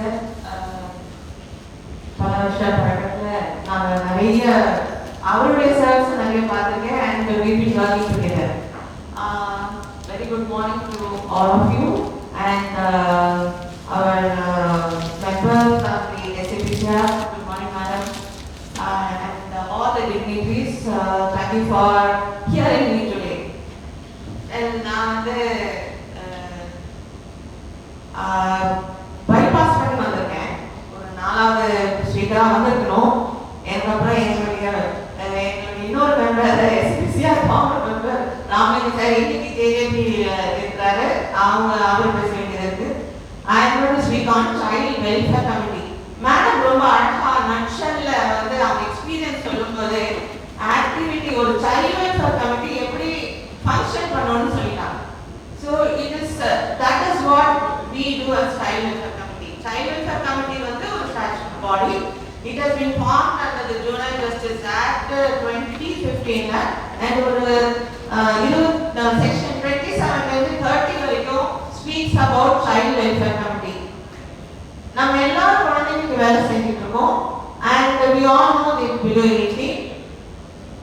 Teacher. பல வருஷ பழக்கத்தில் நாங்கள் நிறைய அவருடைய சர்வீஸ் நிறைய பார்த்துருக்கேன். And we been working together. Very good morning to all of you and our members of the SAPCR. Good morning, madam, and all the dignitaries. Thank you for hearing me today. And நான் bypass பண்ணி வந்திருக்கேன். ஒரு 4வது ஸ்ட்ரீட்டாக வந்திருக்கணும். எனக்கு அப்புறம் எங்களுடைய இன்னொரு member SPCR former member Ramalinga sir இன்னைக்கு ஜேஜேபி இருக்கிறாரு. அவர் பேச வேண்டியது இருக்கு. I am going to speak on child welfare committee. Madam ரொம்ப அழகா நட்ஷல்ல அவங்க எக்ஸ்பீரியன்ஸ் சொல்லும்போது ஆக்டிவிட்டி ஒரு சைல்ட் வெல்ஃபேர் கமிட்டி எப்படி ஃபங்க்ஷன் பண்ணணும்னு சொல்லிட்டாங்க. So it is that is what we do as child welfare committee. Child welfare committee ஒரு statutory body. It has been formed under the Juvenile Justice Act 2015 and ஒரு section 27 ல 30 வரைக்கும் speaks about child welfare committee. நம்ம எல்லாரும் குழந்தைகளுக்கு வேலை செஞ்சுட்டு இருக்கோம் and we all know they below 18.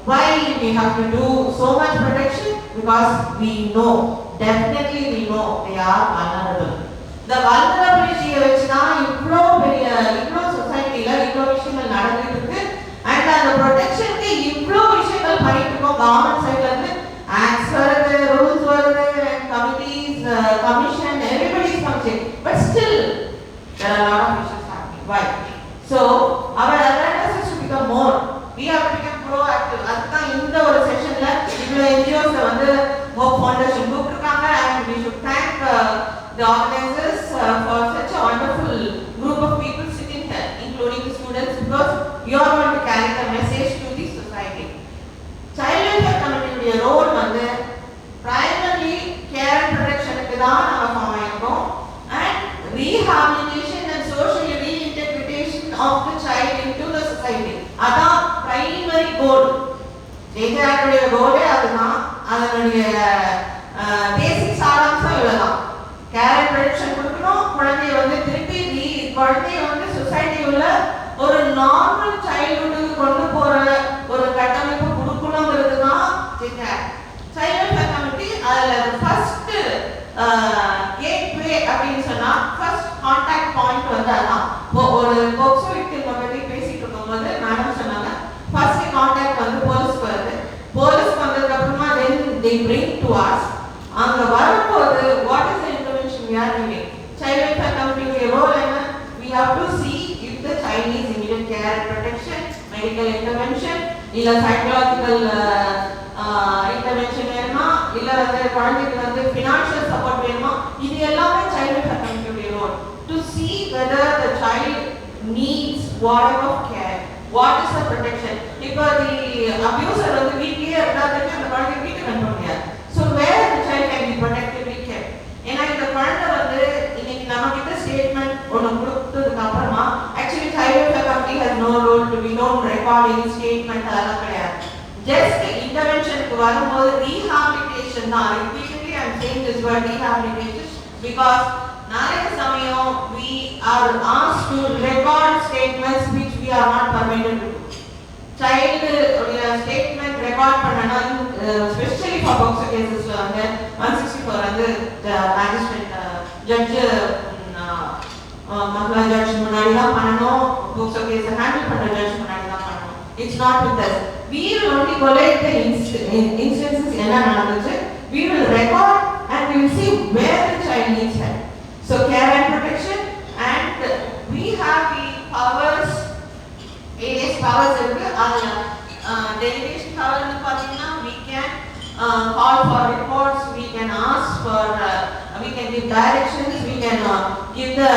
Why we have to do so much protection? Because we know, definitely we know they are vulnerable. The vulnerability வச்சுனா இவ்ளோ சொசைட்டில இவ்ளோ விஷயங்கள் நடந்துட்டு இருக்கு. அண்ட் அந்த ப்ரொடெக்ஷனுக்கு இவ்ளோ விஷயங்கள் பண்ணிட்டு இருக்கோம். கவர்மெண்ட் சைடுல இருந்து ஆக்ட்ஸ் வருது, ரூல்ஸ் வருது, committees, commission, everybody is functioning, but still there are a lot of issues happening. Why? So our awareness has to become more. We have to become proactive. அதுதான் இந்த ஒரு செஷன்ல இவ்ளோ NGOs Hope Foundation கூப்பிட்டுருக்காங்க. And we should thank the organizers for such a wonderful group of people sitting here, including the students, because you are going to carry the message to the society. Child welfare committee role primarily care and protection க்கு தான் நாம form ஆயிருக்கோம். And rehabilitation and social reintegration of the child into the society. அதான் primary goal. ஜேஜேஆருடைய கோலே அதுதான். அதனுடைய பேசிக் சாராம்சம் இவ்வளவுதான். Care and protection கொடுக்கணும். குழந்தைய திருப்பி குழந்தைய சொசைட்டி உள்ள ஒரு நார்மல் சைல்ட்ஹுட்டுக்கு கொண்டு போற ஒரு கட்டமைப்பு கொடுக்கணுங்கிறது தான் சைல்ட் வெல்ஃபேர் கமிட்டி. அதுல ஃபர்ஸ்ட் கேட்வே அப்படின்னு சொன்னா ஃபர்ஸ்ட் கான்டாக்ட் பாயிண்ட் அதான். ஒரு போக்சோ விக்டிம் பத்தி பேசிட்டு இருக்கும்போது மேடம் சொன்னாங்க ஃபர்ஸ்ட் கான்டாக்ட் போலீஸ்க்கு வருது. போலீஸ்க்கு வந்ததுக்கு அப்புறமா then they bring to us. அங்க வரும்போது what is the intervention we are doing? Child welfare committee role என்ன? We have to see if the child needs immediate care and protection, medical intervention, இல்ல psychological intervention வேணுமா, இல்ல குழந்தைக்கு financial support வேணுமா. இது எல்லாமே child welfare committee role to see whether the child needs whatever care, what is the protection. இப்போ the abuser வீட்லயே இருந்தாலும் அந்த குழந்தைய வீட்டுக்கு அனுப்ப முடியாது. So where the child can be protectively kept. ஏன்னா இந்த குழந்தை இன்னைக்கு நம்ம கிட்ட ஸ்டேட்மெண்ட் ஒன்று கொடுத்ததுக்கு அப்புறமா actually child welfare committee has no role to be known recording statement அதெல்லாம் கிடையாது. Just interventionக்கு வரும்போது rehabilitation தான். Repeatedly I am saying this word rehabilitation because நிறைய சமயம் we are asked to record statements which we are not permitted to do. Child statement record பண்ணனா especially for box cases 164 the magistrate judge மகள judge முன்னாடி தான் பண்ணனும். box case handle பண்ற judge முன்னாடி தான் பண்ணனும். It's not with us. We will only collect the instances என்ன நடந்துச்சு. We will record and we will see where the child needs help. So care and protection, and we have the powers. AS powers இருக்கு. அதுல delegation power பாத்தீங்கன்னா we can call for reports, we can ask for we can give directions, we can give the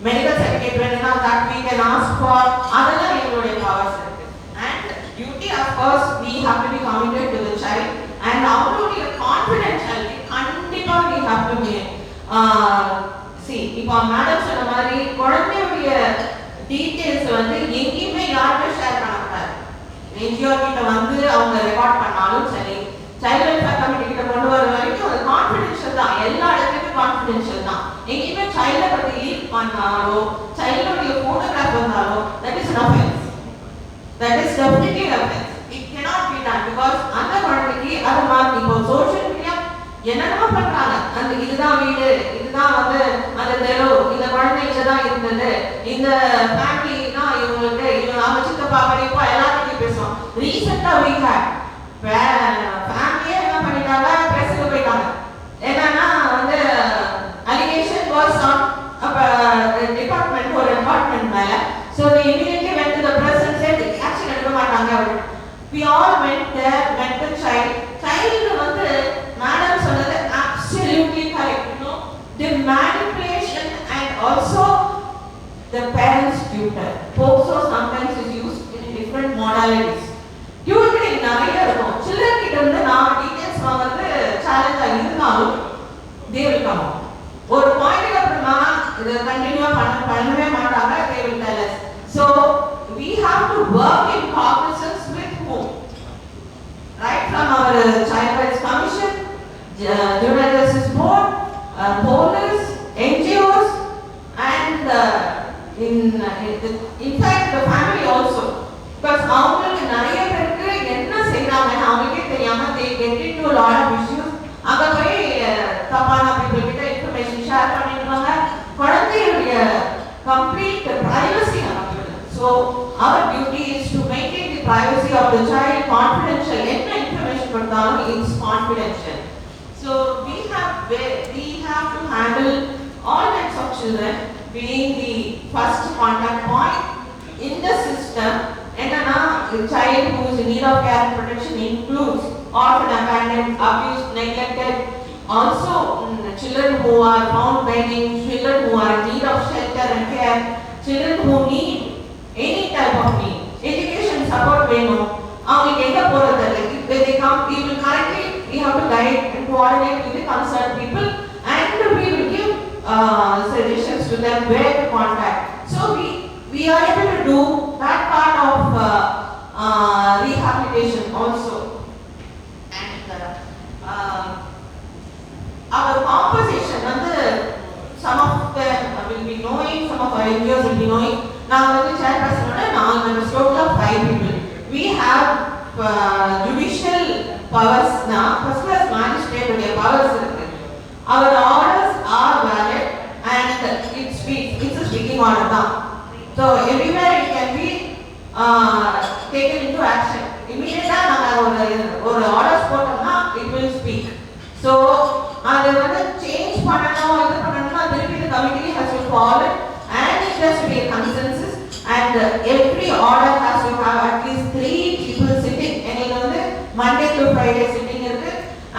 medical certificate வேணும்னா that we can ask for. அதெல்லாம் எங்களுடைய powers இருக்கு. And duty of course we have to be committed to the child and அவங்களுடைய confidentiality கண்டிப்பா we have to be see. இப்போ madam சொன்ன மாதிரி குழந்தையுடைய டீடைல்ஸ் எங்கேயுமே யாருமே ஷேர் பண்ணக்கூடாது. NGO கிட்ட அவங்க ரெக்கார்ட் பண்ணாலும் சரி, சைல்ட் வெல்ஃபேர் கமிட்டி கிட்ட கொண்டு வர வரைக்கும் அது கான்ஃபிடென்ஷியல் தான். எல்லா இடத்துக்கும் கான்ஃபிடென்ஷியல் தான். எங்கேயுமே சைல்டை பற்றி லீக் பண்ணாலோ சைல்டோடைய ஃபோட்டோகிராஃப் வந்தாலோ that is an offense. That is definitely an offense. It cannot be done because அந்த குழந்தைக்கு அது மாதிரி இப்போ சோஷியல் மீடியா என்னென்னமோ பண்றாங்க. அந்த இதுதான் வீடு, இதுதான் வந்து அந்த தெரு, இந்த குழந்தை இங்கதான் இருந்தது, இந்த ஃபேமிலி தான் இவங்களுக்கு, இவங்க அவங்க சித்தப்பா படிப்பா எல்லாத்தையும் பேசுவோம். ரீசெண்டா we had ஃபேமிலியே என்ன பண்ணிட்டாங்க, பிரஸுக்கு போயிட்டாங்க. என்னன்னா வந்து அலிகேஷன் வாஸ் ஆன் டிபார்ட்மெண்ட், ஒரு டிபார்ட்மெண்ட் மேல. So they immediately went to the press and said action எடுக்க மாட்டாங்க. We all went there, met the child. Child வந்து மேடம் சொன்னது absolutely correct. You know, the manipulation and also the parents tutor. POCSO sometimes is used in different modalities. Tutoring நிறைய இருக்கும். Children கிட்ட இருந்து நாம details வாங்குறது சேலஞ்சா இருந்தாலும் they will come out. ஒரு பாயிண்ட் அப்புறமா இதை கண்டினியூவா பண்ணவே மாட்டாங்க. They will tell us. So we have to work in cognizance with whom? Right from our Child Rights Commission, Juvenile Justice Board, police, NGOs, and in fact the family also. Because அவங்களுக்கு நிறைய பேருக்கு என்ன செய்யறாங்க அவங்களுக்கே தெரியாம they get into a lot of issues. அங்க போய் தப்பான people கிட்ட இன்ஃபர்மேஷன் ஷேர் பண்ணிடுவாங்க. குழந்தையுடைய complete privacy நமக்கு. So our duty is to maintain the privacy of the child, confidential. Any information கொடுத்தாலும் it's confidential. So we have to handle all types of children, being the first contact point in the system. என்னன்னா the child who is in need of care and protection includes orphan, abandoned, abused, neglected. Also children who are found begging, children who are in need of shelter and care, children who need any type of need, education support வேணும். அவங்களுக்கு எங்க போறது இல்லை. When they come, we will correctly, we have to guide and coordinate with the concerned people, and we will give suggestions to them where to contact. So we are able to do that part of rehabilitation also. And our composition, வந்து some of them will be knowing, some of our NGOs will be knowing. நாங்க வந்து chairperson ஓட நாங்க members total of 5 people. We have judicial powers na first class magistrate உடைய powers இருக்கு. Our orders are valid and it speaks. It's a speaking order தான். So everywhere it can be taken into action. Immediately நாங்க ஒரு orders போட்டோம்னா it will speak. So அதை வந்து change பண்ணணும், இது பண்ணணும்னா திருப்பி the committee has to follow and it has to be a consensus, and every order has to have at least 3 people sitting. எங்களுக்கு வந்து Monday to Friday sitting இருக்கு,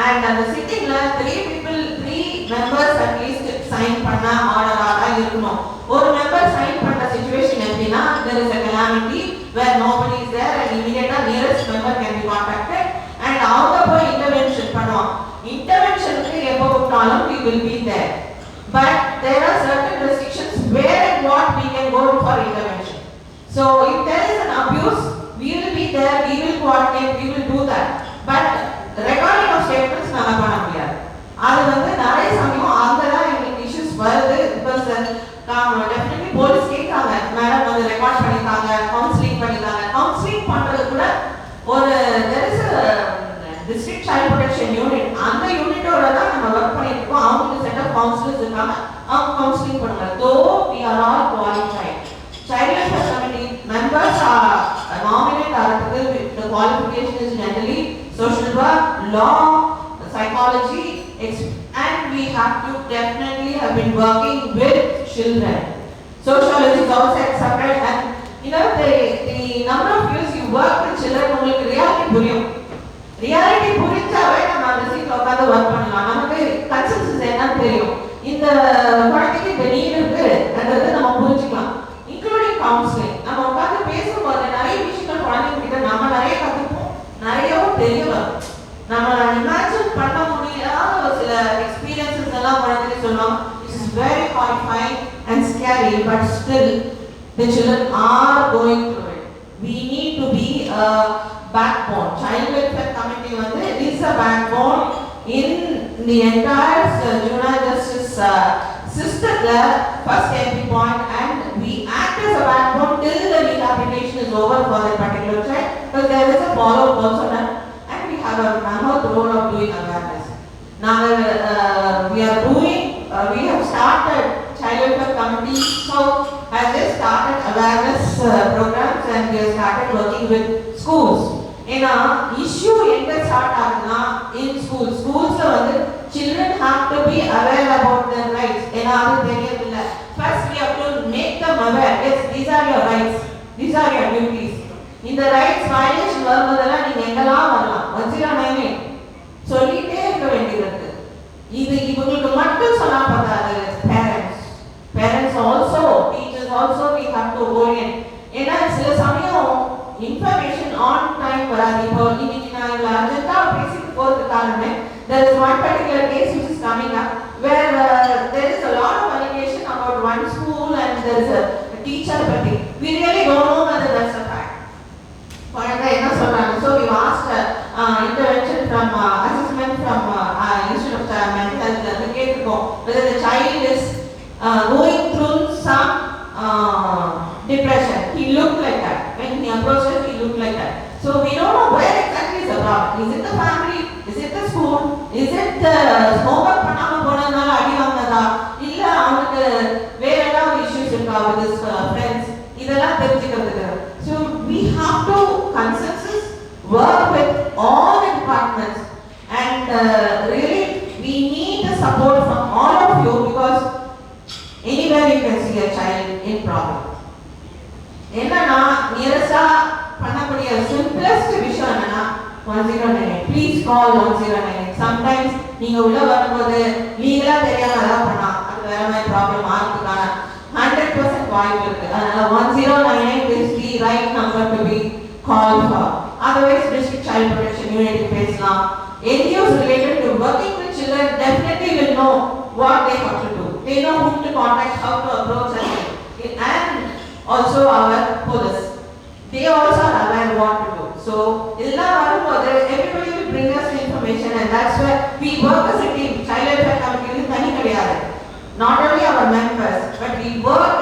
and அந்த sittingல 3 members at least sign பண்ண ஆர்டரா இருக்கணும். ஒரு member sign பண்ற situation எப்படின்னா there is a calamity where nobody is there and immediately nearest member can be contacted and அவங்க போய் intervention பண்ணுவாங்க. Interventionக்கு எப்போ கூப்பிட்டாலும் we will be there, but there are certain restrictions where and what we can go for intervention. So if there is an abuse, we will be there, we will coordinate, we will do that, but recording of statements நாம பண்ண முடியாது. அது வந்து நிறைய சமயம் அங்கதான் எங்களுக்கு issues வருது. because definitely போலீஸ் கேட்காங்க, மேடம் வந்து ரெக்கார்ட் பண்ணிட்டாங்க, கவுன்சிலிங் பண்ணிட்டாங்க. கவுன்சிலிங் பண்றது கூட ஒரு there is a district child protection unit, அந்த யூனிட்டோட தான் நம்ம ஒர்க் பண்ணிட்டு இருக்கோம். அவங்களுக்கு செட் ஆஃப் கவுன்சிலர்ஸ் இருக்காங்க, அவங்க கவுன்சிலிங் பண்ணுவாங்க. though we are all qualified. Child welfare committee members are nominated article with the qualification is generally social work, law, psychology, and we have to definitely have been working with children. Sociology is also accepted, and you know the number of years you work with children, உங்களுக்கு reality புரியும். Reality புரிஞ்சாவே நம்ம அந்த சீட்ல உட்காந்து work பண்ணலாம். நமக்கு consensus என்னன்னு தெரியும், இந்த குழந்தைக்கு இந்த நீட் இருக்குன்றது நம்ம புரிஞ்சுக்கலாம். இன்க்ளூடிங் கவுன்சிலிங் நம்ம உட்காந்து பேசும்போது நிறைய விஷயங்கள் குழந்தைங்க கிட்ட நம்ம நிறைய கற்றுப்போம், நிறையவும் தெரிய வரும். நம்ம இமேஜின் பண்ண முடியாத ஒரு சில எக்ஸ்பீரியன்சஸ் எல்லாம் குழந்தைங்க சொல்லுவோம். It's is very horrifying and scary, but still the children are going through it. We need to be a backbone. Child welfare committee வந்து is a backbone in the entire Juna Justice system there, first entry point, and we act as a backbone till the rehabilitation is over for that particular child, because there is a follow-up also done, and we have a mammoth role of doing awareness. Now we have started child welfare committee, so has just started awareness programs, and we have started working with schools. ஏன்னா issue எங்க start ஆகுதுன்னா இன் schools வந்து children have to be aware about their rights. ஏன்னா அது தெரியவில்லை. First we have to make them aware. Yes, these are your rights, these are your duties. இந்த rights violation வரும்போதெல்லாம் நீங்க எங்கெல்லாம் வரலாம் வச்சிரானே சொல்லிட்டே இருக்க வேண்டியது. இது இவங்களுக்கு மட்டும் சொன்னா பத்தாது. Parents also, teachers also, we have to orient. ஏன்னா சில சமயம் information on time வராது. இப்போ இன்னைக்கு நான் அர்ஜென்ட்டா பேசிட்டு போறது காரணமே, there is one particular case which is coming up where there is a lot of allegation about one school and there is a teacher, but we really don't know whether that's a fact. What என்ன சொல்றாங்க? So we asked intervention from assessment from Institute of Mental Health. We கேட்கிறோம் whether the child is going through some depression. He looked like that. When he approached us, he looked like that. So we don't know where exactly is the problem. Is it the family? Is it the school? Is it homework பண்ணாம போனதால அடி வாங்குனதா? இல்ல அவனுக்கு வேற ஏதாவது issues இருக்கா with his friends? இதெல்லாம் தெரிஞ்சுக்கிறதுக்கு. So we have to consensus work with all the departments, and really we need the support from all of you, because anywhere you can see a child in problem. என்னன்னா நியரஸ்டா பண்ணக்கூடிய simplest விஷயம் என்னன்னா 1098. Please call 1098. Sometimes நீங்க உள்ள வரும்போது லீகலா தெரியாம பண்ணா அது வேற மாதிரி ப்ராப்ளம் ஆகுதுக்கான 100% வாய்ப்பு இருக்கு. அதனால 1098 is the right number to be called for. Otherwise district child protection unit பேசலாம். NGOs related to working with children definitely will know what they have to do. They know whom to contact, how to approach, and also our police. They also are aware what to do. So illa varumbodhu everybody will bring us information, and that's where we work as a team. Child welfare committee is thani kediyadu. Not only our members, but we work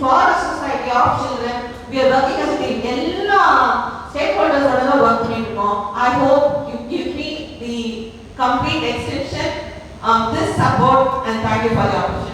for the society of children. We are working as a team. Ella stakeholders oda work பண்ணிருக்கோம். I hope you give me the complete extension of this support, and thank you for the opportunity.